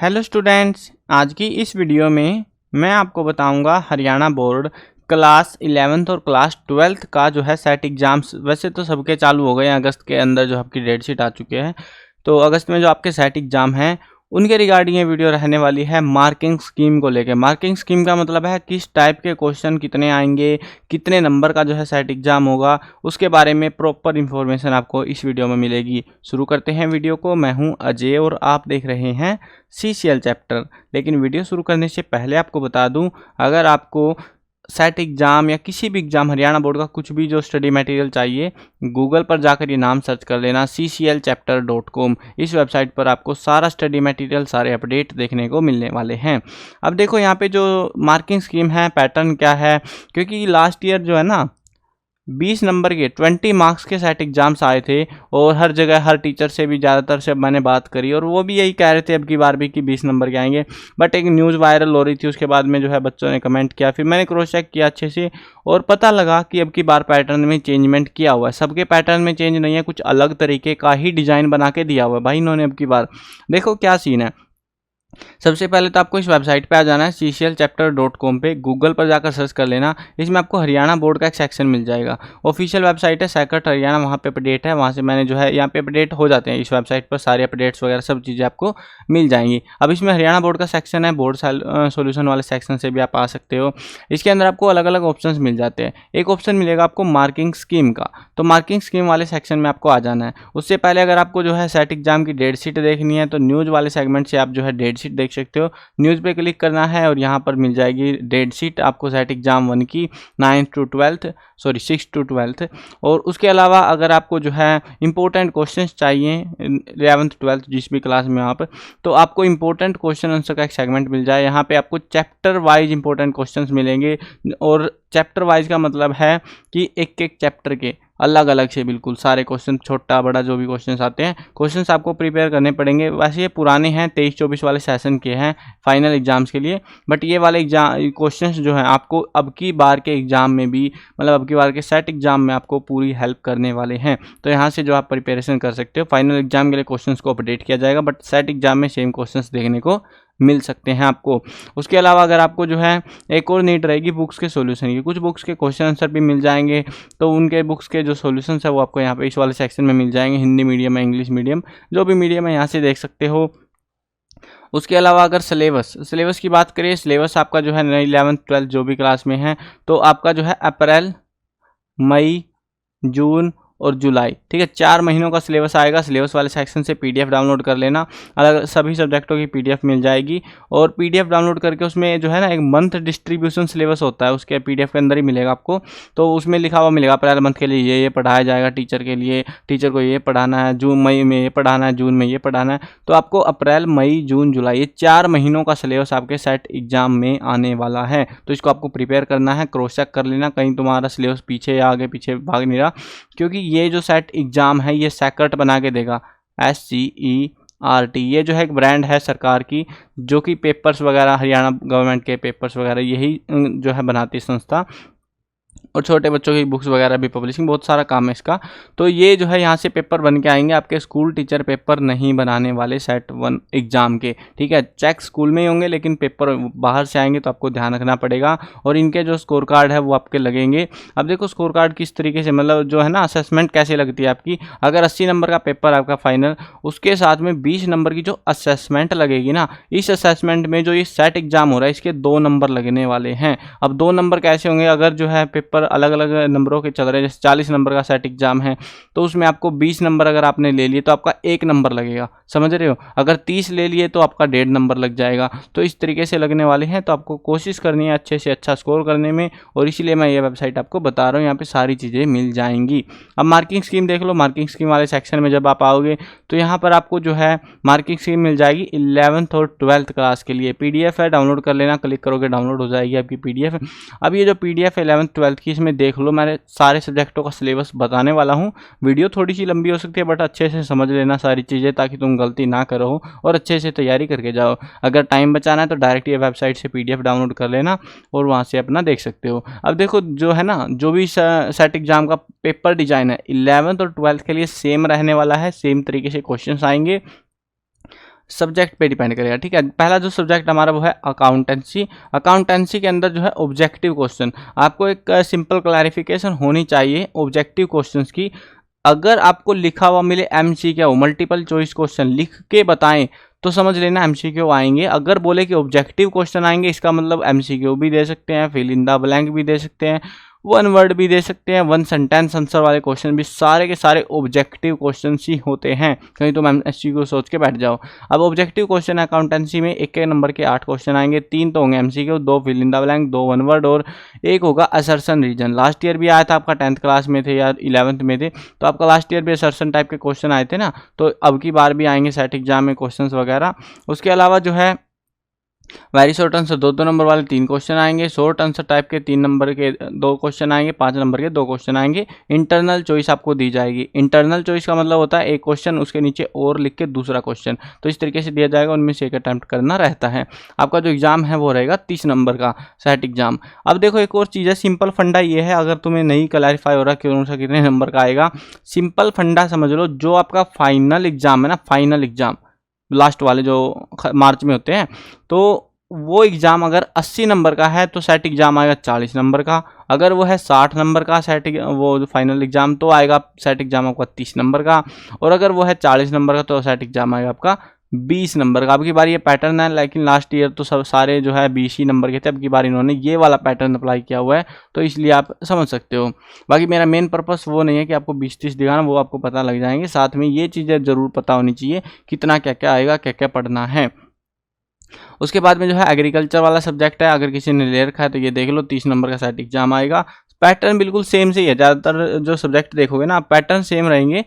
Hello students, आज की इस वीडियो में मैं आपको बताऊंगा हरियाणा बोर्ड क्लास 11th और क्लास 12th का जो है सेट एग्ज़ाम्स। वैसे तो सबके चालू हो गए हैं, अगस्त के अंदर जो आपकी डेट शीट आ चुके हैं। तो अगस्त में जो आपके सेट एग्ज़ाम हैं उनके रिगार्डिंग ये वीडियो रहने वाली है मार्किंग स्कीम को लेके। मार्किंग स्कीम का मतलब है किस टाइप के क्वेश्चन कितने आएंगे, कितने नंबर का जो है सेट एग्ज़ाम होगा, उसके बारे में प्रॉपर इन्फॉर्मेशन आपको इस वीडियो में मिलेगी। शुरू करते हैं वीडियो को। मैं हूं अजय और आप देख रहे हैं CCL चैप्टर। लेकिन वीडियो शुरू करने से पहले आपको बता दूं, अगर आपको सेट एग्ज़ाम या किसी भी एग्ज़ाम हरियाणा बोर्ड का कुछ भी जो स्टडी मटेरियल चाहिए, गूगल पर जाकर ये नाम सर्च कर लेना cclchapter.com। इस वेबसाइट पर आपको सारा स्टडी मटेरियल, सारे अपडेट देखने को मिलने वाले हैं। अब देखो यहाँ पे जो मार्किंग स्कीम है, पैटर्न क्या है, क्योंकि लास्ट ईयर जो है ना 20 नंबर के 20 मार्क्स के सेट एग्जाम्स आए थे और हर जगह हर टीचर से भी ज़्यादातर से मैंने बात करी और वो भी यही कह रहे थे अब की बार भी कि 20 नंबर के आएंगे। बट एक न्यूज़ वायरल हो रही थी, उसके बाद में जो है बच्चों ने कमेंट किया, फिर मैंने क्रॉस चेक किया अच्छे से और पता लगा कि अब की बार पैटर्न में चेंजमेंट किया हुआ है। सबके पैटर्न में चेंज नहीं है, कुछ अलग तरीके का ही डिज़ाइन बना के दिया हुआ है भाई इन्होंने अब की बार। देखो क्या सीन है। सबसे पहले तो आपको इस वेबसाइट पे आ जाना है cclchapter.com पे। गूगल पर जाकर सर्च कर लेना, इसमें आपको हरियाणा बोर्ड का एक सेक्शन मिल जाएगा। ऑफिशियल वेबसाइट है सेकट हरियाणा, वहाँ पे अपडेट है। वहाँ से मैंने जो है यहाँ पे अपडेट हो जाते हैं इस वेबसाइट पर, सारे अपडेट्स वगैरह सब चीज़ें आपको मिल जाएंगी। अब इसमें हरियाणा बोर्ड का सेक्शन है, बोर्ड सोल्यूशन वाले सेक्शन से भी आप आ सकते हो। इसके अंदर आपको अलग अलग ऑप्शन मिल जाते हैं। एक ऑप्शन मिलेगा आपको मार्किंग स्कीम का, तो मार्किंग स्कीम वाले सेक्शन में आपको आ जाना है। उससे पहले अगर आपको जो है सेट एग्जाम की डेट शीट देखनी है तो न्यूज़ वाले सेगमेंट से आप जो है डेट शीट देख सकते हो। न्यूज़ पे क्लिक करना है और यहाँ पर मिल जाएगी डेट शीट आपको सेट एग्जाम 1 की 6 to 12th। और उसके अलावा अगर आपको जो है इंपॉर्टेंट क्वेश्चंस चाहिए 11th 12th जिस भी क्लास में आप, तो आपको इंपॉर्टेंट क्वेश्चन आंसर का एक सेगमेंट मिल जाए। यहाँ पे आपको चैप्टर वाइज इंपॉर्टेंट क्वेश्चंस मिलेंगे और चैप्टर वाइज का मतलब है कि एक एक चैप्टर के अलग अलग से बिल्कुल सारे क्वेश्चन, छोटा बड़ा जो भी क्वेश्चंस आते हैं, क्वेश्चंस आपको प्रिपेयर करने पड़ेंगे। वैसे ये पुराने हैं, 23-24 वाले सेशन के हैं फाइनल एग्जाम्स के लिए, बट ये वाले एग्जाम क्वेश्चंस जो हैं आपको अब की बार के एग्जाम में भी, मतलब अब की बार के सेट एग्जाम में आपको पूरी हेल्प करने वाले हैं। तो यहाँ से जो आप प्रिपरेशन कर सकते हो। फाइनल एग्जाम के लिए क्वेश्चंस को अपडेट किया जाएगा, बट सेट एग्जाम में सेम क्वेश्चंस देखने को मिल सकते हैं आपको। उसके अलावा अगर आपको जो है एक और नीड रहेगी बुक्स के सॉल्यूशन की, कुछ बुक्स के क्वेश्चन आंसर भी मिल जाएंगे, तो उनके बुक्स के जो सॉल्यूशंस है वो आपको यहाँ पे इस वाले सेक्शन में मिल जाएंगे। हिंदी मीडियम है, इंग्लिश मीडियम, जो भी मीडियम है यहाँ से देख सकते हो। उसके अलावा अगर सिलेबस की बात करें, सिलेबस आपका जो है 11th 12th जो भी क्लास में है, तो आपका जो है अप्रैल, मई, जून और जुलाई, ठीक है, 4 महीनों का सिलेबस आएगा। सिलेबस वाले सेक्शन से PDF डाउनलोड कर लेना, अलग सभी सब्जेक्टों की PDF मिल जाएगी। और PDF डाउनलोड करके उसमें जो है ना एक मंथ डिस्ट्रीब्यूशन सिलेबस होता है, उसके PDF के अंदर ही मिलेगा आपको। तो उसमें लिखा हुआ मिलेगा अप्रैल मंथ के लिए ये पढ़ाया जाएगा टीचर के लिए, टीचर को ये पढ़ाना है, जून मई में ये पढ़ाना है, जून में ये पढ़ाना है। तो आपको अप्रैल, मई, जून, जुलाई, ये 4 महीनों का सिलेबस आपके सेट एग्जाम में आने वाला है। तो इसको आपको प्रिपेयर करना है, क्रॉस चेक कर लेना कहीं तुम्हारा सिलेबस पीछे या आगे पीछे भाग नहीं रहा, क्योंकि ये जो सेट एग्जाम है ये सेकट बना के देगा, SCERT। ये जो है एक ब्रांड है सरकार की, जो कि पेपर्स वगैरह, हरियाणा गवर्नमेंट के पेपर्स वगैरह यही जो है बनाती है संस्था, और छोटे बच्चों की बुक्स वगैरह भी पब्लिशिंग, बहुत सारा काम है इसका। तो ये जो है यहाँ से पेपर बन के आएंगे, आपके स्कूल टीचर पेपर नहीं बनाने वाले सेट 1 एग्जाम के, ठीक है। चेक स्कूल में ही होंगे लेकिन पेपर बाहर से आएंगे, तो आपको ध्यान रखना पड़ेगा। और इनके जो स्कोर कार्ड है वो आपके लगेंगे। अब देखो स्कोर कार्ड किस तरीके से, मतलब जो है ना असेसमेंट कैसे लगती है आपकी। अगर 80 नंबर का पेपर आपका फाइनल, उसके साथ में 20 नंबर की जो असेसमेंट लगेगी ना, इस असेसमेंट में जो ये सेट एग्जाम हो रहा है इसके 2 नंबर लगने वाले हैं। अब 2 नंबर कैसे होंगे, अगर जो है पेपर अलग अलग नंबरों के चल रहे हैं, जैसे 40 नंबर का सेट एग्जाम है तो उसमें आपको 20 नंबर अगर आपने ले लिए तो आपका 1 नंबर लगेगा, समझ रहे हो। अगर 30 ले लिए तो आपका 1.5 नंबर लग जाएगा। तो इस तरीके से लगने वाले हैं, तो आपको कोशिश करनी है अच्छे से अच्छा स्कोर करने में, और इसीलिए मैं ये वेबसाइट आपको बता रहा हूँ, यहाँ पे सारी चीज़ें मिल जाएंगी। अब मार्किंग स्कीम देख लो। मार्किंग स्कीम वाले सेक्शन में जब आप आओगे तो यहाँ पर आपको जो है मार्किंग स्कीम मिल जाएगी 11th और 12th क्लास के लिए। PDF है, डाउनलोड कर लेना, क्लिक करोगे डाउनलोड हो जाएगी आपकी PDF। अब ये जो PDF है 11th 12th की, इसमें देख लो मैंने सारे सब्जेक्टों का सिलेबस बताने वाला हूँ। वीडियो थोड़ी सी लंबी हो सकती है, बट अच्छे से समझ लेना सारी चीज़ें, ताकि तुम गलती ना करो और अच्छे से तैयारी करके जाओ। अगर टाइम बचाना है तो डायरेक्ट ये वेबसाइट से PDF डाउनलोड कर लेना और वहाँ से अपना देख सकते हो। अब देखो जो है ना, जो भी सेट एग्जाम का पेपर डिजाइन है 11th और 12th के लिए सेम रहने वाला है, सेम तरीके से क्वेश्चन आएंगे, सब्जेक्ट पे डिपेंड करेगा, ठीक है। पहला जो सब्जेक्ट हमारा वो है अकाउंटेंसी। अकाउंटेंसी के अंदर जो है ऑब्जेक्टिव क्वेश्चन, आपको एक सिंपल क्लैरिफिकेशन होनी चाहिए ऑब्जेक्टिव क्वेश्चंस की। अगर आपको लिखा हुआ मिले एमसीक्यू, मल्टीपल चॉइस क्वेश्चन लिख के बताएं तो समझ लेना एमसीक्यू आएंगे। अगर बोले कि ऑब्जेक्टिव क्वेश्चन आएंगे, इसका मतलब एमसीक्यू भी दे सकते हैं, फिल इन द ब्लैंक भी दे सकते हैं, वन वर्ड भी दे सकते हैं, वन सेंटेंस आंसर वाले क्वेश्चन भी, सारे के सारे ऑब्जेक्टिव क्वेश्चन ही होते हैं। कहीं तुम एमसीक्यू सोच के बैठ जाओ। अब ऑब्जेक्टिव क्वेश्चन अकाउंटेंसी में एक नंबर के 8 क्वेश्चन आएंगे, 3 तो होंगे MCQ, 2 fill in the blank, 2 one word और 1 होगा असर्शन रीजन। लास्ट ईयर भी आया था आपका 10th क्लास में थे या 11th में थे, तो आपका लास्ट ईयर भी असर्शन टाइप के क्वेश्चन आए थे ना, तो अब की बार भी आएंगे सेट एग्जाम में क्वेश्चन वगैरह। उसके अलावा जो है वेरी शॉर्ट आंसर 2-2 नंबर वाले 3 क्वेश्चन आएंगे, शॉर्ट आंसर टाइप के 3 नंबर के 2 क्वेश्चन आएंगे, 5 नंबर के 2 क्वेश्चन आएंगे। इंटरनल चॉइस आपको दी जाएगी। इंटरनल चॉइस का मतलब होता है एक क्वेश्चन उसके नीचे और लिख के दूसरा क्वेश्चन, तो इस तरीके से दिया जाएगा, उनमें से एक अटैम्प्ट करना रहता है। आपका जो एग्जाम है वो रहेगा 30 नंबर का सेट एग्जाम। अब देखो एक और चीज़ है, सिंपल फंडा ये है, अगर तुम्हें नहीं क्लैरिफाई हो रहा कौन सा कितने नंबर का आएगा, सिंपल फंडा समझ लो, जो आपका फाइनल एग्जाम है ना, फाइनल एग्जाम लास्ट वाले जो मार्च में होते हैं, तो वो एग्ज़ाम अगर 80 नंबर का है तो सेट एग्ज़ाम आएगा 40 नंबर का। अगर वो है 60 नंबर का सेट वो जो फाइनल एग्ज़ाम, तो आएगा सेट एग्ज़ाम आपका 30 नंबर का। और अगर वो है 40 नंबर का तो सेट एग्ज़ाम आएगा आपका 20 नंबर का। अब की बार ये पैटर्न है, लेकिन लास्ट ईयर तो सब सारे जो है 20 ही नंबर के थे, अब की बार इन्होंने ये वाला पैटर्न अप्लाई किया हुआ है, तो इसलिए आप समझ सकते हो। बाकी मेरा मेन पर्पस वो नहीं है कि आपको 20-30 दिखाना, वो आपको पता लग जाएंगे। साथ में ये चीज़ें ज़रूर पता होनी चाहिए, कितना क्या क्या आएगा, क्या क्या पढ़ना है। उसके बाद में जो है एग्रीकल्चर वाला सब्जेक्ट है, अगर किसी ने ले रखा है तो ये देख लो, 30 नंबर का सेट एग्जाम आएगा। पैटर्न बिल्कुल सेम से ही है, ज़्यादातर जो सब्जेक्ट देखोगे ना पैटर्न सेम रहेंगे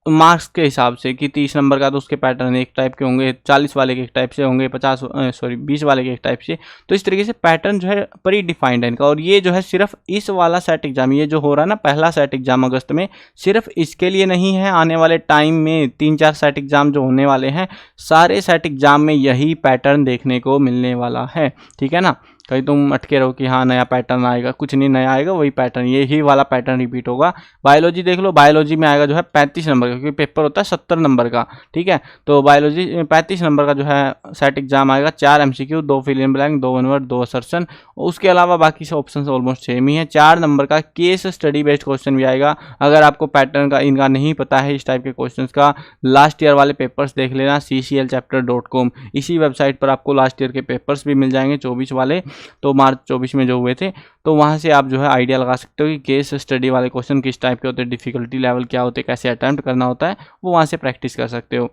मार्क्स के हिसाब से, कि 30 नंबर का तो उसके पैटर्न एक टाइप के होंगे, 40 वाले के एक टाइप से होंगे, 20 वाले के एक टाइप से। तो इस तरीके से पैटर्न जो है प्री डिफाइंड है इनका। और ये जो है सिर्फ इस वाला सेट एग्जाम, ये जो हो रहा है ना पहला सेट एग्जाम अगस्त में, सिर्फ इसके लिए नहीं है, आने वाले टाइम में 3-4 सेट एग्जाम जो होने वाले हैं, सारे सेट एग्जाम में यही पैटर्न देखने को मिलने वाला है, ठीक है ना। कहीं तुम अटके रहो कि हाँ नया पैटर्न आएगा, कुछ नहीं नया आएगा, वही पैटर्न, यही वाला पैटर्न रिपीट होगा। बायोलॉजी देख लो, बायोलॉजी में आएगा जो है 35 नंबर का, क्योंकि पेपर होता है 70 नंबर का, ठीक है। तो बायोलॉजी 35 नंबर का जो है सेट एग्जाम आएगा, 4 MCQ, 2 fill in blank, 2 one word, 2 assertion. उसके अलावा बाकी से ऑप्शन ऑलमोस्ट सेम ही है। 4 नंबर का केस स्टडी बेस्ड क्वेश्चन भी आएगा। अगर आपको पैटर्न का इनका नहीं पता है इस टाइप के क्वेश्चन का, लास्ट ईयर वाले पेपर्स देख लेना, cclchapter.com, इसी वेबसाइट पर आपको लास्ट ईयर के पेपर्स भी मिल जाएंगे 24 वाले, तो मार्च 24 में जो हुए थे, तो वहाँ से आप जो है आइडिया लगा सकते हो कि केस स्टडी वाले क्वेश्चन किस टाइप के होते हैं, डिफिकल्टी लेवल क्या होते हैं, कैसे अटैम्प्ट करना होता है, वो वहाँ से प्रैक्टिस कर सकते हो।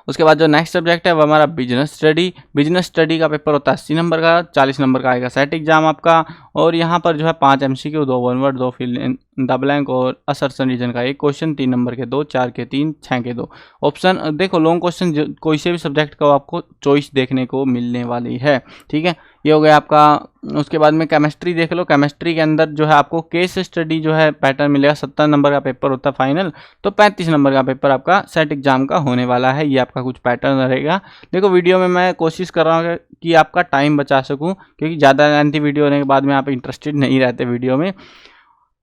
उसके बाद जो नेक्स्ट सब्जेक्ट है वो हमारा बिजनेस स्टडी। बिजनेस स्टडी का पेपर होता है 80 नंबर का, 40 नंबर का आएगा सेट एग्जाम आपका। और यहाँ पर जो है 5 MCQ, 2 one word, 2 fill in the blank और असर्शन रीजन का 1 क्वेश्चन, 3 नंबर के 2, 4 के 3, 6 के 2 ऑप्शन। देखो लॉन्ग क्वेश्चन कोई से भी सब्जेक्ट का आपको चॉइस देखने को मिलने वाली है, ठीक है। ये हो गया आपका। उसके बाद में केमिस्ट्री देख लो। केमिस्ट्री के अंदर जो है आपको केस स्टडी जो है पैटर्न मिलेगा। 70 नंबर का पेपर होता है फाइनल, तो 35 नंबर का पेपर आपका सेट एग्जाम का होने वाला है। ये आपका कुछ पैटर्न रहेगा। देखो वीडियो में मैं कोशिश कर रहा हूँ कि आपका टाइम बचा सकूँ, क्योंकि ज़्यादा लेंथी वीडियो होने के बाद में आप इंटरेस्टेड नहीं रहते वीडियो में।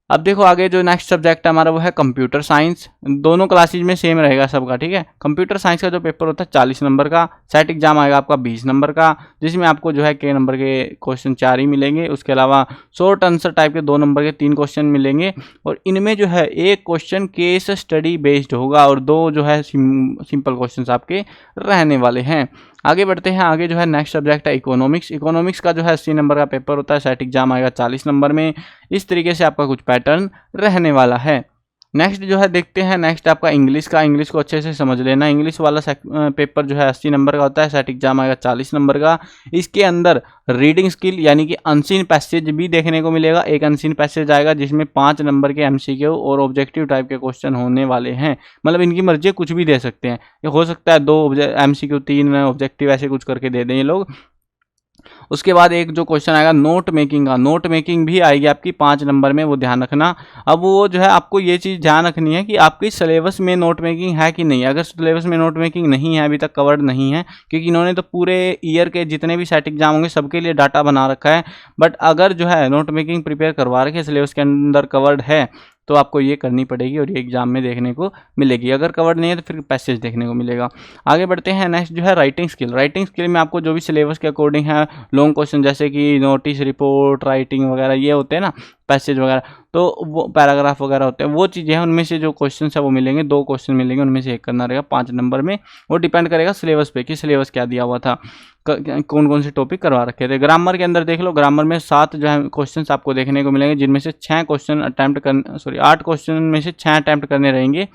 अब देखो आगे जो नेक्स्ट सब्जेक्ट है हमारा वो है कंप्यूटर साइंस। दोनों क्लासेज में सेम रहेगा सबका, ठीक है। कंप्यूटर साइंस का जो पेपर होता है 40 नंबर का, सेट एग्जाम आएगा आपका 20 नंबर का, जिसमें आपको जो है के नंबर के क्वेश्चन 4 ही मिलेंगे। उसके अलावा शॉर्ट आंसर टाइप के 2 नंबर के 3 क्वेश्चन मिलेंगे। और इनमें जो है 1 क्वेश्चन केस स्टडी बेस्ड होगा और 2 जो है सिंपल क्वेश्चन आपके रहने वाले हैं। आगे बढ़ते हैं। आगे जो है नेक्स्ट सब्जेक्ट है इकोनॉमिक्स। इकोनॉमिक्स का जो है 80 नंबर का पेपर होता है, सेट एग्जाम आएगा 40 नंबर में। इस तरीके से आपका कुछ पैटर्न रहने वाला है। नेक्स्ट जो है देखते हैं, नेक्स्ट आपका इंग्लिश का। इंग्लिश को अच्छे से समझ लेना। इंग्लिश वाला पेपर जो है 80 नंबर का होता है, सेट एग्जाम आएगा 40 नंबर का। इसके अंदर रीडिंग स्किल यानी कि अनसीन पैसेज भी देखने को मिलेगा। एक अनसीन पैसेज आएगा जिसमें 5 नंबर के एमसीक्यू और ऑब्जेक्टिव टाइप के क्वेश्चन होने वाले हैं। मतलब इनकी मर्जी कुछ भी दे सकते हैं, ये हो सकता है 2 एमसीक्यू 3 ऑब्जेक्टिव ऐसे कुछ करके दे दें ये लोग। उसके बाद एक जो क्वेश्चन आएगा नोट मेकिंग का, नोट मेकिंग भी आएगी आपकी 5 नंबर में, वो ध्यान रखना। अब वो जो है आपको ये चीज़ ध्यान रखनी है कि आपकी सिलेबस में नोट मेकिंग है कि नहीं। अगर सिलेबस में नोट मेकिंग नहीं है, अभी तक कवर्ड नहीं है, क्योंकि इन्होंने तो पूरे ईयर के जितने भी सेट एग्जाम होंगे सबके लिए डाटा बना रखा है। बट अगर जो है नोट मेकिंग प्रिपेयर करवा रखे सिलेबस के अंदर कवर्ड है, तो आपको ये करनी पड़ेगी और ये एग्जाम में देखने को मिलेगी। अगर कवर्ड नहीं है तो फिर पैसेज देखने को मिलेगा। आगे बढ़ते हैं। नेक्स्ट जो है राइटिंग स्किल। राइटिंग स्किल में आपको जो भी सिलेबस के अकॉर्डिंग है लॉन्ग क्वेश्चन जैसे कि नोटिस, रिपोर्ट, राइटिंग वगैरह ये होते हैं ना, पैसेज वगैरह, तो वो पैराग्राफ वगैरह होते हैं, वो चीज़ें हैं, उनमें से जो क्वेश्चन है वो मिलेंगे, 2 क्वेश्चन मिलेंगे, उनमें से एक करना रहेगा 5 नंबर में। वो डिपेंड करेगा सिलेबस पे कि सिलेबस क्या दिया हुआ था, कौन कौन से टॉपिक करवा रखे थे। ग्रामर के अंदर देख लो, ग्रामर में 7 जो है क्वेश्चन आपको देखने को मिलेंगे, जिनमें से 6 क्वेश्चन अटैम्प्ट करने, सॉरी 8 क्वेश्चन में से 6 अटैम्प्ट करने रहेंगे।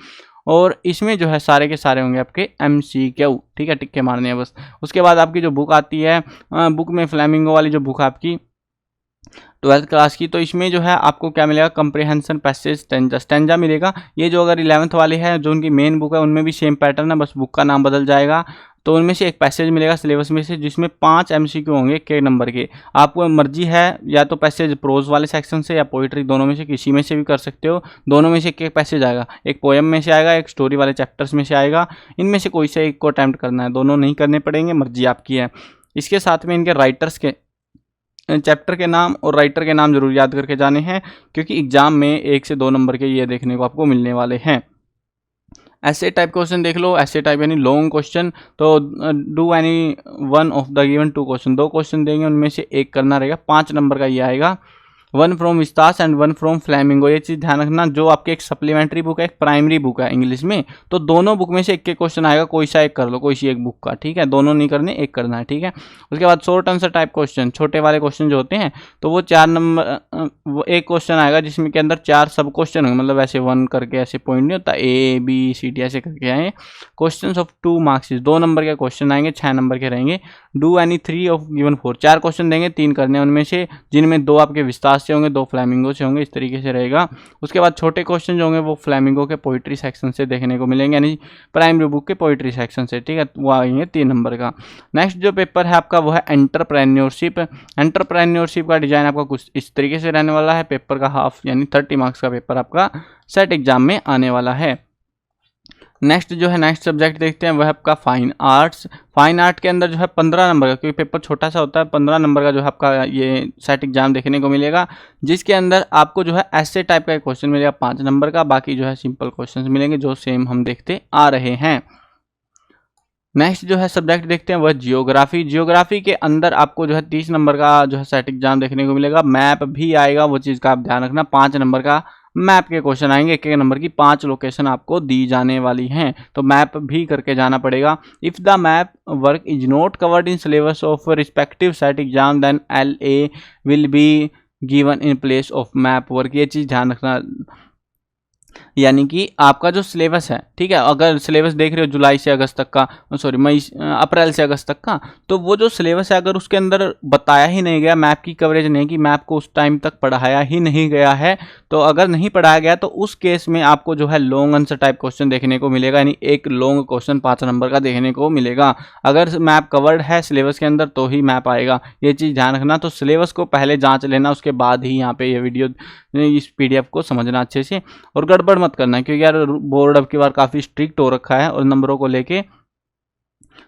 और इसमें जो है सारे के सारे होंगे आपके MCQ, ठीक है, टिक्के मारने हैं बस। उसके बाद आपकी जो बुक आती है, बुक में फ्लेमिंगो वाली जो बुक आपकी 12th क्लास की, तो इसमें जो है आपको क्या मिलेगा, कंप्रिहेंशन, पैसेज, स्टेंजा मिलेगा। ये जो अगर 11th वाले हैं, जो उनकी मेन बुक है, उनमें भी सेम पैटर्न है, बस बुक का नाम बदल जाएगा। तो उनमें से एक पैसेज मिलेगा सिलेबस में से, जिसमें 5 MCQ होंगे के नंबर के। आपको मर्जी है या तो पैसेज प्रोज वाले सेक्शन से या पोइट्री, दोनों में से किसी में से भी कर सकते हो। दोनों में से एक पैसेज आएगा, एक पोएम में से आएगा, एक स्टोरी वाले चैप्टर्स में से आएगा। इनमें से कोई से एक को अटैम्प्ट करना है, दोनों नहीं करने पड़ेंगे, मर्जी आपकी है। इसके साथ में इनके राइटर्स के चैप्टर के नाम और राइटर के नाम जरूर याद करके जाने हैं, क्योंकि एग्जाम में 1 से 2 नंबर के ये देखने को आपको मिलने वाले हैं। ऐसे टाइप क्वेश्चन देख लो, ऐसे टाइप यानी लॉन्ग क्वेश्चन, तो do any one of the given 2 question, 2 question देंगे, उनमें से एक करना रहेगा, 5 नंबर का ये आएगा। 1 from Vistas and 1 from flamingo. ये चीज़ ध्यान रखना, जो आपके एक सप्लीमेंट्री बुक है, एक प्राइमरी बुक है इंग्लिश में, तो दोनों बुक में से एक क्वेश्चन आएगा, कोई सा एक कर लो, कोई सी एक बुक का, ठीक है, दोनों नहीं करने, एक करना है, ठीक है। उसके बाद शॉर्ट आंसर टाइप क्वेश्चन, छोटे वाले क्वेश्चन जो होते हैं, तो वो 4 नंबर, वो एक क्वेश्चन आएगा जिसमें के अंदर 4 सब क्वेश्चन होंगे, मतलब ऐसे 1 करके ऐसे पॉइंट नहीं होता, ABCD ऐसे करके आए। क्वेश्चन ऑफ 2 मार्क्स, 2 नंबर के क्वेश्चन आएंगे, 6 नंबर के रहेंगे। Do any 3 of given 4, 4 question देंगे, 3 करने उनमें से, जिनमें 2 आपके विस्तार से होंगे, 2 फ्लेमिंगो से होंगे, इस तरीके से रहेगा। उसके बाद छोटे क्वेश्चन जो होंगे वो फ्लेमिंगो के पोइट्री सेक्शन से देखने को मिलेंगे, यानी प्राइमरी बुक के पोइट्री सेक्शन से, ठीक है, वो आएंगे 3 नंबर का। नेक्स्ट जो पेपर है आपका वो है एंटरप्रेन्योरशिप। एंटरप्रेन्योरशिप का डिजाइन आपका कुछ इस तरीके से रहने वाला है। पेपर का हाफ यानी 30 मार्क्स का पेपर आपका सेट एग्जाम में आने वाला है। नेक्स्ट जो है नेक्स्ट सब्जेक्ट देखते हैं, वह आपका फाइन आर्ट्स। फाइन आर्ट के अंदर जो है 15 नंबर का, क्योंकि पेपर छोटा सा होता है, 15 नंबर का जो है आपका ये सेट एग्जाम देखने को मिलेगा, जिसके अंदर आपको जो है ऐसे टाइप का क्वेश्चन मिलेगा 5 नंबर का, बाकी जो है सिंपल क्वेश्चन मिलेंगे जो सेम हम देखते आ रहे हैं। नेक्स्ट जो है सब्जेक्ट देखते हैं वह जियोग्राफी। जियोग्राफी के अंदर आपको जो है 30 नंबर का जो है सेट एग्जाम देखने को मिलेगा। मैप भी आएगा, वो चीज़ का आप ध्यान रखना, 5 नंबर का मैप के क्वेश्चन आएंगे, एक नंबर की 5 लोकेशन आपको दी जाने वाली हैं, तो मैप भी करके जाना पड़ेगा। If the map work is not covered in syllabus of respective set exam then LA will be given in place of map work. ये चीज़ ध्यान रखना, यानी कि आपका जो सिलेबस है, ठीक है, अगर सिलेबस देख रहे हो जुलाई से अगस्त तक का, सॉरी अप्रैल से अगस्त तक का, तो वो जो सिलेबस है अगर उसके अंदर बताया ही नहीं गया, मैप की कवरेज नहीं की, मैप को उस टाइम तक पढ़ाया ही नहीं गया है, तो अगर नहीं पढ़ाया गया तो उस केस में आपको जो है लॉन्ग आंसर टाइप क्वेश्चन देखने को मिलेगा, यानी एक लॉन्ग क्वेश्चन 5 नंबर का देखने को मिलेगा। अगर मैप कवर्ड है सिलेबस के अंदर तो ही मैप आएगा, ये चीज़ ध्यान रखना। तो सिलेबस को पहले जांच लेना, उसके बाद ही यहाँ पे ये वीडियो, इस PDF को समझना अच्छे से, और गड़बड़ मत करना, क्योंकि यार बोर्ड अब की बार काफ़ी स्ट्रिक्ट हो रखा है और नंबरों को लेके,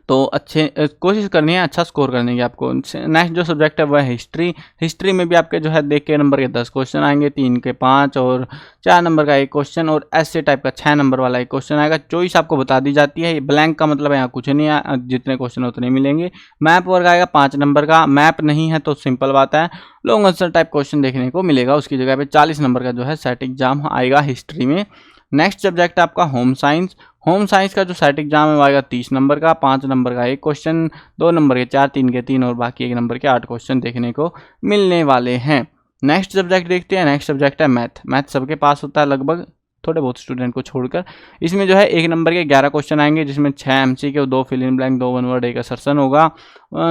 तो अच्छे कोशिश करनी है अच्छा स्कोर करने की आपको। नेक्स्ट जो सब्जेक्ट है वह है हिस्ट्री। हिस्ट्री में भी आपके जो है देख के नंबर के 10 क्वेश्चन आएंगे, 3 के 5 और 4 नंबर का एक क्वेश्चन, और ऐसे टाइप का 6 नंबर वाला एक क्वेश्चन आएगा। चॉइस आपको बता दी जाती है, ब्लैंक का मतलब है यहाँ कुछ नहीं है, जितने क्वेश्चन उतने मिलेंगे। मैप वर्क आएगा 5 नंबर का, मैप नहीं है तो सिंपल बात है लॉन्ग आंसर टाइप क्वेश्चन देखने को मिलेगा, उसकी जगह पे 40 नंबर का जो है सेट एग्जाम आएगा हिस्ट्री में। नेक्स्ट सब्जेक्ट है आपका होम साइंस। होम साइंस का जो सेट एग्जाम है आएगा 30 नंबर का, 5 नंबर का एक क्वेश्चन, 2 नंबर के 4, 3 के 3 और बाकी 1 नंबर के 8 क्वेश्चन देखने को मिलने वाले हैं। नेक्स्ट सब्जेक्ट देखते हैं, नेक्स्ट सब्जेक्ट है मैथ। मैथ सबके पास होता है लगभग, थोड़े बहुत स्टूडेंट को छोड़कर। इसमें जो है 1 नंबर के 11 क्वेश्चन आएंगे, जिसमें 6 MCQ, 2 fill in blank, 2 one word, 1 assertion होगा।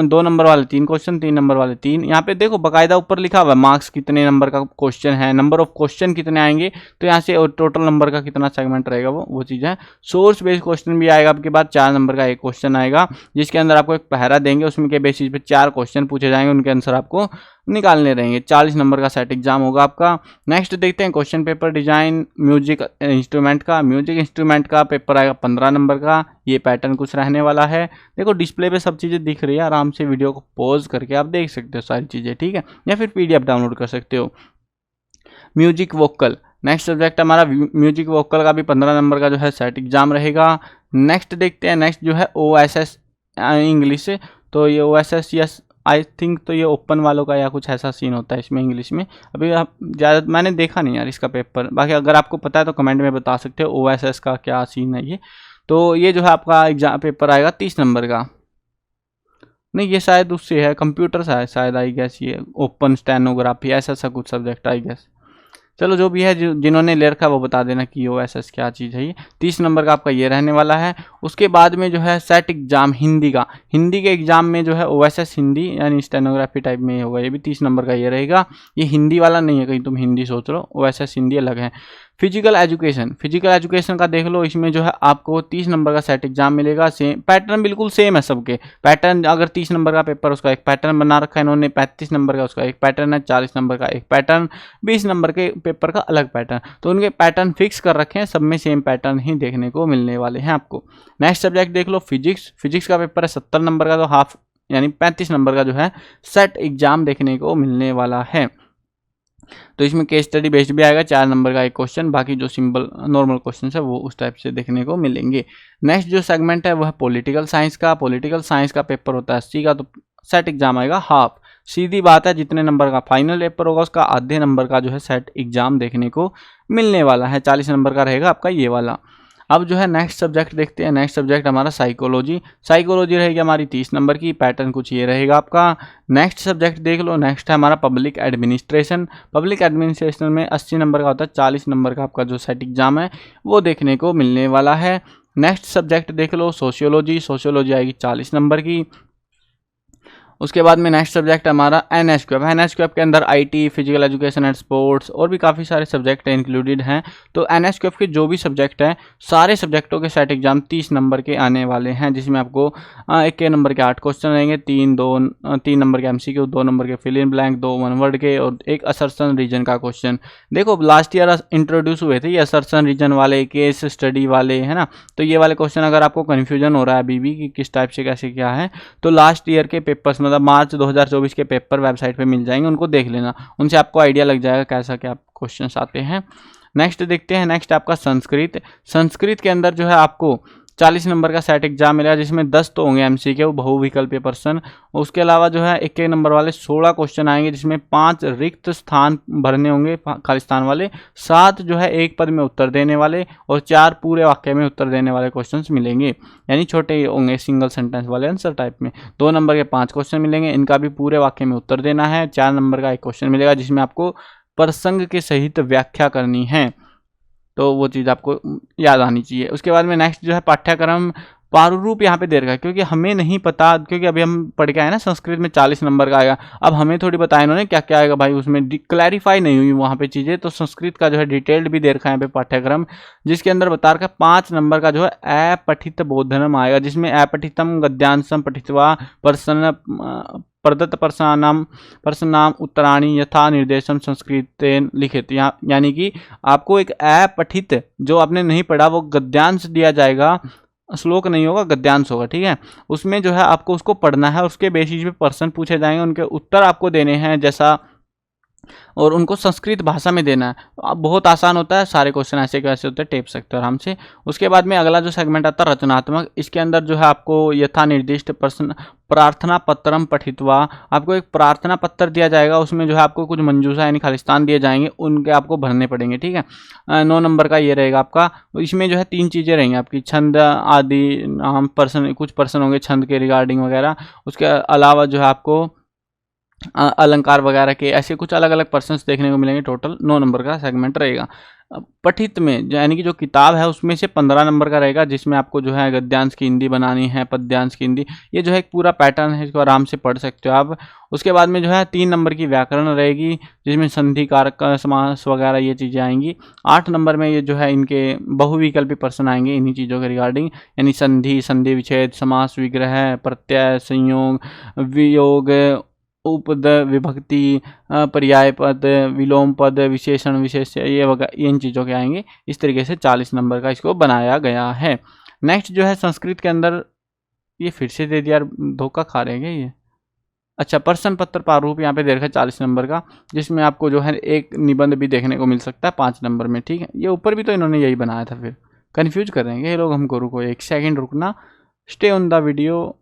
2 नंबर वाले 3 क्वेश्चन, 3 नंबर वाले 3। यहाँ पे देखो बाकायदा ऊपर लिखा हुआ है मार्क्स कितने नंबर का क्वेश्चन है, नंबर ऑफ क्वेश्चन कितने आएंगे, तो यहाँ से टोटल नंबर का कितना सेगमेंट रहेगा वो चीज़ है। सोर्स बेस्ड क्वेश्चन भी आएगा आपके पास, 4 नंबर का एक क्वेश्चन आएगा, जिसके अंदर आपको एक पहरा देंगे, उसमें के बेसिस पे 4 क्वेश्चन पूछे जाएंगे, उनके आंसर आपको निकालने रहेंगे। 40 नंबर का सेट एग्जाम होगा आपका। नेक्स्ट देखते हैं question paper design music instrument का। म्यूजिक इंस्ट्रूमेंट का पेपर आएगा 15 नंबर का, ये पैटर्न कुछ रहने वाला है। देखो डिस्प्ले पे सब चीज़ें दिख रही है, आराम से वीडियो को पॉज करके आप देख सकते हो सारी चीज़ें, ठीक है, या फिर PDF डाउनलोड कर सकते हो। म्यूजिक वोकल, नेक्स्ट सब्जेक्ट हमारा म्यूजिक वोकल का भी 15 नंबर का जो है सेट एग्जाम रहेगा। नेक्स्ट देखते हैं, नेक्स्ट जो है OSS इंग्लिश। तो ये OSS यस आई थिंक तो ये ओपन वालों का या कुछ ऐसा सीन होता है इसमें इंग्लिश में। अभी आप ज़्यादा मैंने देखा नहीं यार इसका पेपर, बाकी अगर आपको पता है तो कमेंट में बता सकते हो OSS का क्या सीन है ये। तो ये जो है आपका एग्जाम पेपर आएगा 30 नंबर का। नहीं ये शायद उससे है, कंप्यूटर सा है शायद आई गेस, ये ओपन स्टेनोग्राफी ऐसा सा कुछ सब्जेक्ट आई गेस। चलो जो भी है, जिन्होंने ले रखा है वो बता देना कि OSS क्या चीज़ है ये। 30 नंबर का आपका ये रहने वाला है। उसके बाद में जो है सेट एग्जाम हिंदी का, हिंदी के एग्जाम में जो है OSS हिंदी यानी स्टेनोग्राफी टाइप में होगा, ये भी 30 नंबर का ये रहेगा। ये हिंदी वाला नहीं है, कहीं तुम हिंदी सोच रहे हो, OSS हिंदी अलग है। फिजिकल एजुकेशन, फिजिकल एजुकेशन का देख लो, इसमें जो है आपको 30 नंबर का सेट एग्जाम मिलेगा। सेम पैटर्न बिल्कुल सेम है सबके। पैटर्न अगर 30 नंबर का पेपर उसका एक पैटर्न बना रखा है इन्होंने, 35 नंबर का उसका एक पैटर्न है, 40 नंबर का एक पैटर्न, 20 नंबर के पेपर का अलग पैटर्न। तो उनके पैटर्न फिक्स कर रखे हैं, सब में सेम पैटर्न ही देखने को मिलने वाले हैं आपको। नेक्स्ट सब्जेक्ट देख लो फिजिक्स, फिजिक्स का पेपर है 70 नंबर का, तो हाफ यानी 35 नंबर का जो है सेट एग्जाम देखने को मिलने वाला है। तो इसमें केस स्टडी बेस्ड भी आएगा, 4 नंबर का एक क्वेश्चन, बाकी जो सिंपल नॉर्मल क्वेश्चन है वो उस टाइप से देखने को मिलेंगे। नेक्स्ट जो सेगमेंट है वो है पॉलिटिकल साइंस का। पॉलिटिकल साइंस का पेपर होता है 80 का, तो सेट एग्जाम आएगा हाफ। सीधी बात है, जितने नंबर का फाइनल पेपर होगा उसका आधे नंबर का जो है सेट एग्जाम देखने को मिलने वाला है। 40 नंबर का रहेगा आपका ये वाला। अब जो है नेक्स्ट सब्जेक्ट देखते हैं। नेक्स्ट सब्जेक्ट हमारा साइकोलॉजी, साइकोलॉजी रहेगी हमारी 30 नंबर की, पैटर्न कुछ ये रहेगा आपका। नेक्स्ट सब्जेक्ट देख लो, नेक्स्ट है हमारा पब्लिक एडमिनिस्ट्रेशन। पब्लिक एडमिनिस्ट्रेशन में 80 नंबर का होता है, 40 नंबर का आपका जो सेट एग्जाम है वो देखने को मिलने वाला है। नेक्स्ट सब्जेक्ट देख लो सोशियोलॉजी, सोशियोलॉजी आएगी 40 नंबर की। उसके बाद में नेक्स्ट सब्जेक्ट हमारा NSQF, NSQF के अंदर IT, physical education and sports और भी काफ़ी सारे सब्जेक्ट इंक्लूडेड हैं। तो NSQF के जो भी सब्जेक्ट हैं सारे सब्जेक्टों के सेट एग्जाम 30 नंबर के आने वाले हैं, जिसमें आपको एक नंबर के 8 क्वेश्चन रहेंगे, 3 नंबर के MCQ, 2 नंबर के fill in blank, 2 one word के और एक असर्शन रीजन का क्वेश्चन। देखो लास्ट ईयर इंट्रोड्यूस हुए थे ये असर्शन रीजन वाले, केस स्टडी वाले, है ना। तो ये वाले क्वेश्चन अगर आपको कन्फ्यूजन हो रहा है अभी भी कि किस टाइप से कैसे क्या है, तो लास्ट ईयर के पेपर्स मतलब मार्च 2024 के पेपर वेबसाइट पे मिल जाएंगे, उनको देख लेना, उनसे आपको आइडिया लग जाएगा कैसा क्या क्वेश्चंस आते हैं। नेक्स्ट देखते हैं, नेक्स्ट आपका संस्कृत। संस्कृत के अंदर जो है आपको 40 नंबर का सेट एग्जाम मिलेगा, जिसमें 10 तो होंगे MCQ बहुविकल्पीय प्रश्न। उसके अलावा जो है एक नंबर वाले 16 क्वेश्चन आएंगे, जिसमें 5 रिक्त स्थान भरने होंगे खाली स्थान वाले, 7 जो है एक पद में उत्तर देने वाले और 4 पूरे वाक्य में उत्तर देने वाले क्वेश्चंस मिलेंगे, यानी छोटे होंगे सिंगल सेंटेंस वाले आंसर टाइप में। 2 नंबर के 5 क्वेश्चन मिलेंगे, इनका भी पूरे वाक्य में उत्तर देना है। 4 नंबर का एक क्वेश्चन मिलेगा जिसमें आपको प्रसंग के सहित व्याख्या करनी है, तो वो चीज़ आपको याद आनी चाहिए। उसके बाद में नेक्स्ट जो है पाठ्यक्रम प्रारूप यहाँ पे दे रखा है, क्योंकि हमें नहीं पता, क्योंकि अभी हम पढ़ के आए ना संस्कृत में 40 नंबर का आएगा, अब हमें थोड़ी बताया इन्होंने क्या क्या आएगा भाई, उसमें क्लैरिफाई नहीं हुई वहाँ पे चीज़ें। तो संस्कृत का जो है डिटेल्ड भी दे रखा है यहाँ पे पाठ्यक्रम, जिसके अंदर बता रखा है 5 नंबर का जो है अपठित बोधनम आएगा, जिसमें अपठितम गद्यांशम पठित्वा प्रसन्न प्रदत्त प्रश्नाम उत्तराणी यथा निर्देशम संस्कृतेन लिखित, यानी कि आपको एक अपठित जो आपने नहीं पढ़ा वो गद्यांश दिया जाएगा, श्लोक नहीं होगा गद्यांश होगा, ठीक है। उसमें जो है आपको उसको पढ़ना है, उसके बेसिस पे प्रश्न पूछे जाएंगे, उनके उत्तर आपको देने हैं जैसा, और उनको संस्कृत भाषा में देना है। अब बहुत आसान होता है, सारे क्वेश्चन ऐसे कैसे होते हैं, टेप सकते हो आराम से। उसके बाद में अगला जो सेगमेंट आता है रचनात्मक, इसके अंदर जो है आपको यथा निर्दिष्ट प्रश्न प्रार्थना पत्रम पठित्वा, आपको एक प्रार्थना पत्र दिया जाएगा, उसमें जो है आपको कुछ मंजूषा यानी खालिस्तान दिए जाएंगे, उनके आपको भरने पड़ेंगे, ठीक है। 9 नंबर का ये रहेगा आपका। इसमें जो है 3 चीज़ें रहेंगी आपकी, छंद आदि नाम पर्सन, कुछ पर्सन होंगे छंद के रिगार्डिंग वगैरह। उसके अलावा जो है आपको अलंकार वगैरह के ऐसे कुछ अलग अलग पर्सन्स देखने को मिलेंगे। टोटल 9 नंबर का सेगमेंट रहेगा। पठित में यानी कि जो किताब है उसमें से 15 नंबर का रहेगा, जिसमें आपको जो है गद्यांश की हिंदी बनानी है, पद्यांश की हिंदी, ये जो है एक पूरा पैटर्न है, इसको आराम से पढ़ सकते हो आप। उसके बाद में जो है 3 नंबर की व्याकरण रहेगी, जिसमें संधि कारक समास वगैरह ये चीज़ें आएंगी। 8 नंबर में ये जो है इनके बहुविकल्पी प्रश्न आएंगे इन्हीं चीज़ों के रिगार्डिंग, यानी संधि, संधि विच्छेद, समास, विग्रह, प्रत्यय, संयोग, वियोग, उपद, विभक्ति, पर्याय पद, विलोम पद, विशेषण, विशेष, ये वगैरह इन चीज़ों के आएंगे। इस तरीके से 40 नंबर का इसको बनाया गया है। नेक्स्ट जो है संस्कृत के अंदर, ये फिर से दे दिया यार, धोखा खा रहे हैं ये। अच्छा, प्रश्न पत्र प्रारूप यहाँ पे दे रखा है 40 नंबर का, जिसमें आपको जो है एक निबंध भी देखने को मिल सकता है 5 नंबर में। ठीक है, ये ऊपर भी तो इन्होंने यही बनाया था, फिर कंफ्यूज कर रहे हैं ये लोग हमको। रुको एक सेकंड रुकना, stay on the video.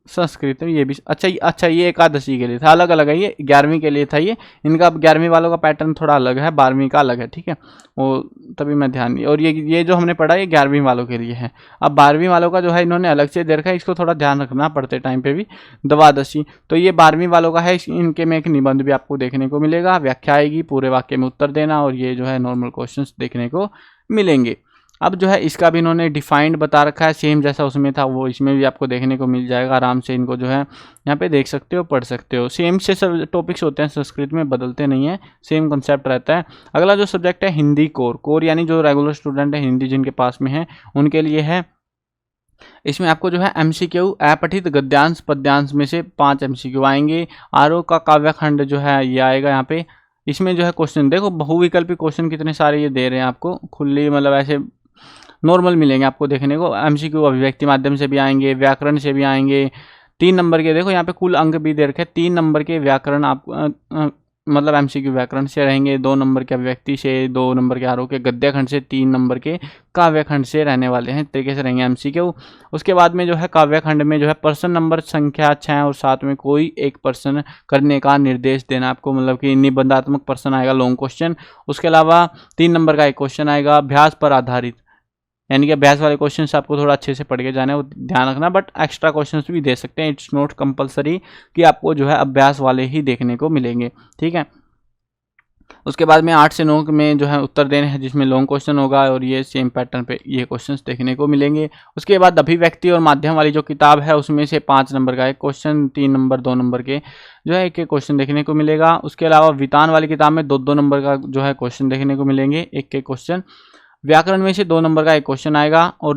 Sanskrit में ये भी अच्छा ये एकादशी के लिए था, अलग अलग है, ये 11वीं के लिए था ये। इनका अब 11वीं वालों का पैटर्न थोड़ा अलग है, 12वीं का अलग है। ठीक है, वो तभी मैं ध्यान नहीं। और ये जो हमने पढ़ा ये 11वीं वालों के लिए है। अब 12वीं वालों का जो है इन्होंने अलग से दे रखा है, इसको थोड़ा ध्यान रखना पड़ते टाइम पे भी। द्वादशी तो ये 12वीं वालों का है, इनके में एक निबंध भी आपको देखने को मिलेगा, व्याख्या आएगी, पूरे वाक्य में उत्तर देना, और ये जो है नॉर्मल क्वेश्चन देखने को मिलेंगे। अब जो है इसका भी इन्होंने डिफाइंड बता रखा है, सेम जैसा उसमें था वो इसमें भी आपको देखने को मिल जाएगा। आराम से इनको जो है यहाँ पे देख सकते हो, पढ़ सकते हो। सेम से सब टॉपिक्स होते हैं संस्कृत में, बदलते नहीं है, सेम कंसेप्ट रहता है। अगला जो सब्जेक्ट है हिंदी कोर यानी जो रेगुलर स्टूडेंट है हिंदी जिनके पास में है उनके लिए है। इसमें आपको जो है MCQ अपठित गद्यांश पद्यांश में से 5 MCQ आएंगे। आरोह का काव्यखंड जो है ये आएगा यहाँ पे। इसमें जो है क्वेश्चन देखो, बहुविकल्पी क्वेश्चन कितने सारे ये दे रहे हैं आपको, खुली मतलब ऐसे नॉर्मल मिलेंगे आपको देखने को। MCQ अभिव्यक्ति माध्यम से भी आएंगे, व्याकरण से भी आएंगे। 3 नंबर के देखो यहाँ पे कुल अंक भी दे रखे हैं, 3 नंबर के व्याकरण आप मतलब MCQ व्याकरण से रहेंगे, 2 नंबर के अभिव्यक्ति से, 2 नंबर के आरोह के गद्यखंड से, 3 नंबर के काव्यखंड से रहने वाले हैं। तरीके से रहेंगे MCQ। उसके बाद में जो है काव्यखंड में जो है प्रश्न नंबर संख्या 6 और 7 में कोई एक प्रश्न करने का निर्देश देना आपको, मतलब कि निबंधात्मक प्रश्न आएगा, लॉन्ग क्वेश्चन। उसके अलावा 3 नंबर का एक क्वेश्चन आएगा अभ्यास पर आधारित, यानी कि अभ्यास वाले क्वेश्चन आपको थोड़ा अच्छे से पढ़ के जाना है, वो ध्यान रखना। बट एक्स्ट्रा क्वेश्चंस भी दे सकते हैं, इट्स नॉट कंपलसरी कि आपको जो है अभ्यास वाले ही देखने को मिलेंगे। ठीक है, उसके बाद में 8 से 9 में जो है उत्तर देने हैं, जिसमें लॉन्ग क्वेश्चन होगा, और ये सेम पैटर्न पे ये क्वेश्चंस देखने को मिलेंगे। उसके बाद अभिव्यक्ति और माध्यम वाली जो किताब है उसमें से 5 नंबर का एक क्वेश्चन, 3 नंबर 2 नंबर के जो है एक क्वेश्चन देखने को मिलेगा। उसके अलावा वितान वाली किताब में 2-2 नंबर का जो है क्वेश्चन देखने को मिलेंगे, एक क्वेश्चन। व्याकरण में से 2 नंबर का एक क्वेश्चन आएगा, और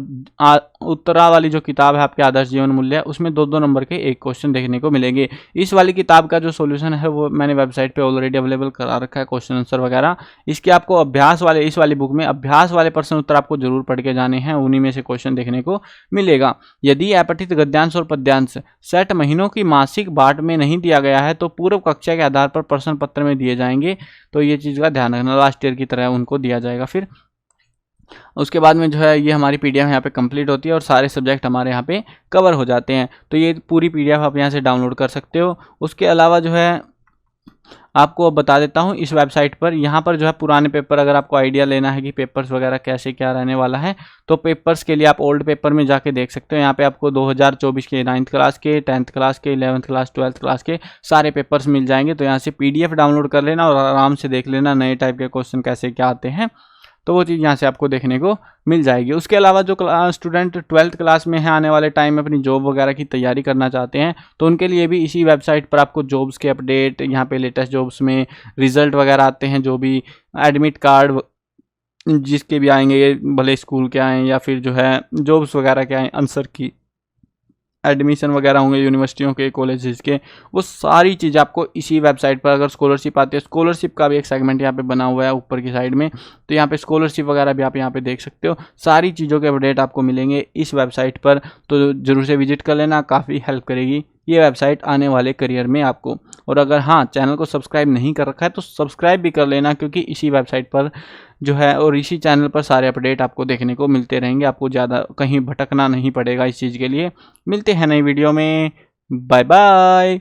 उत्तरा वाली जो किताब है आपके आदर्श जीवन मूल्य, उसमें 2-2 नंबर के एक क्वेश्चन देखने को मिलेंगे। इस वाली किताब का जो सॉल्यूशन है वो मैंने वेबसाइट पे ऑलरेडी अवेलेबल करा रखा है, क्वेश्चन आंसर वगैरह। इसके आपको अभ्यास वाले, इस वाली बुक में अभ्यास वाले प्रश्न उत्तर आपको जरूर पढ़ के जाने हैं, उन्हीं में से क्वेश्चन देखने को मिलेगा। यदि अपठित गद्यांश और पद्यांश सेट महीनों की मासिक बाट में नहीं दिया गया है तो पूर्व कक्षा के आधार पर प्रश्न पत्र में दिए जाएंगे। तो ये चीज़ का ध्यान रखना, लास्ट ईयर की तरह उनको दिया जाएगा। फिर उसके बाद में जो है ये हमारी PDF यहाँ पे कंप्लीट होती है और सारे सब्जेक्ट हमारे यहाँ पे कवर हो जाते हैं। तो ये पूरी PDF आप यहाँ से डाउनलोड कर सकते हो। उसके अलावा जो है आपको बता देता हूँ इस वेबसाइट पर, यहाँ पर जो है पुराने पेपर, अगर आपको आइडिया लेना है कि पेपर्स वगैरह कैसे क्या रहने वाला है, तो पेपर्स के लिए आप ओल्ड पेपर में जाके देख सकते हो। यहाँ पे आपको 2024 के 9th क्लास के, 10th क्लास के, 11th क्लास, 12th क्लास के सारे पेपर्स मिल जाएंगे। तो यहाँ से PDF डाउनलोड कर लेना और आराम से देख लेना नए टाइप के क्वेश्चन कैसे क्या आते हैं, तो वो चीज़ यहाँ से आपको देखने को मिल जाएगी। उसके अलावा जो स्टूडेंट 12th क्लास में है, आने वाले टाइम में अपनी जॉब वगैरह की तैयारी करना चाहते हैं, तो उनके लिए भी इसी वेबसाइट पर आपको जॉब्स के अपडेट, यहाँ पे लेटेस्ट जॉब्स में रिजल्ट वगैरह आते हैं, जो भी एडमिट कार्ड जिसके भी आएंगे, भले स्कूल के आएँ या फिर जो है जॉब्स वगैरह के आएँ, आंसर की एडमिशन वगैरह होंगे यूनिवर्सिटियों के, कॉलेजेस के, वो सारी चीज़ आपको इसी वेबसाइट पर। अगर स्कॉलरशिप आती है, स्कॉलरशिप का भी एक सेगमेंट यहाँ पे बना हुआ है ऊपर की साइड में, तो यहाँ पे स्कॉलरशिप वगैरह भी आप यहाँ पे देख सकते हो। सारी चीज़ों के अपडेट आपको मिलेंगे इस वेबसाइट पर, तो जरूर से विजिट कर लेना, काफ़ी हेल्प करेगी ये वेबसाइट आने वाले करियर में आपको। और अगर हाँ चैनल को सब्सक्राइब नहीं कर रखा है तो सब्सक्राइब भी कर लेना, क्योंकि इसी वेबसाइट पर जो है और इसी चैनल पर सारे अपडेट आपको देखने को मिलते रहेंगे। आपको ज़्यादा कहीं भटकना नहीं पड़ेगा इस चीज़ के लिए। मिलते हैं नई वीडियो में, बाय बाय।